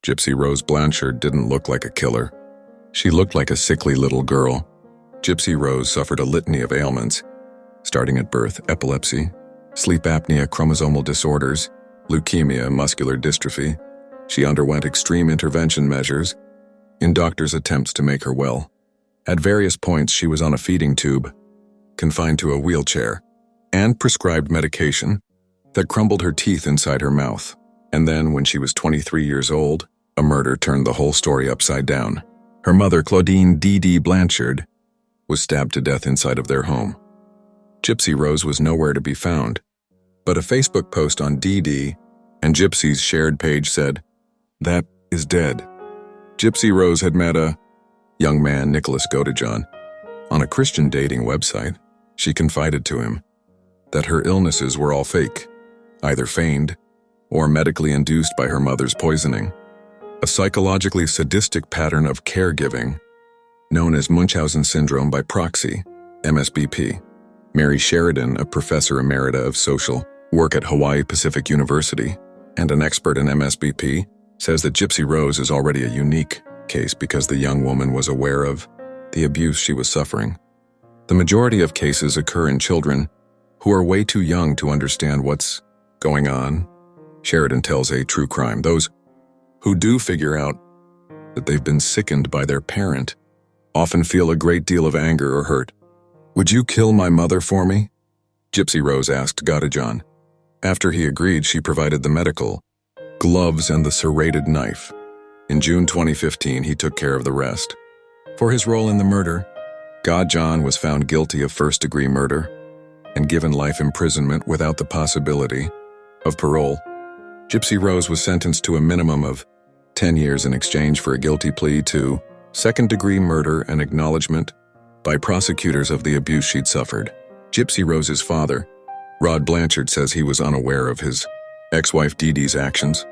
Gypsy Rose Blanchard didn't look like a killer. She looked like a sickly little girl. Gypsy Rose suffered a litany of ailments, starting at birth: epilepsy, sleep apnea, chromosomal disorders, leukemia, muscular dystrophy. She underwent extreme intervention measures in doctors' attempts to make her well. At various points, she was on a feeding tube, confined to a wheelchair, and prescribed medication that crumbled her teeth inside her mouth. And then, when she was 23 years old, a murder turned the whole story upside down. Her mother, Claudine D.D. Blanchard, was stabbed to death inside of their home. Gypsy Rose was nowhere to be found, but a Facebook post on D.D. and Gypsy's shared page said, "That is dead." Gypsy Rose had met a young man, Nicholas Godejohn, on a Christian dating website. She confided to him that her illnesses were all fake, either feigned or medically induced by her mother's poisoning. A psychologically sadistic pattern of caregiving known as Munchausen syndrome by proxy, MSBP. Mary Sheridan, a professor emerita of social work at Hawaii Pacific University and an expert in MSBP, says that Gypsy Rose is already a unique case because the young woman was aware of the abuse she was suffering. The majority of cases occur in children who are way too young to understand what's going on. Sheridan tells a true crime. Those who do figure out that they've been sickened by their parent often feel a great deal of anger or hurt. "Would you kill my mother for me?" Gypsy Rose asked Godejohn. After he agreed, she provided the medical gloves and the serrated knife. In June 2015, he took care of the rest. For his role in the murder, Godejohn was found guilty of first-degree murder and given life imprisonment without the possibility of parole. Gypsy Rose was sentenced to a minimum of 10 years in exchange for a guilty plea to second-degree murder and acknowledgement by prosecutors of the abuse she'd suffered. Gypsy Rose's father, Rod Blanchard, says he was unaware of his ex-wife Dee Dee's actions.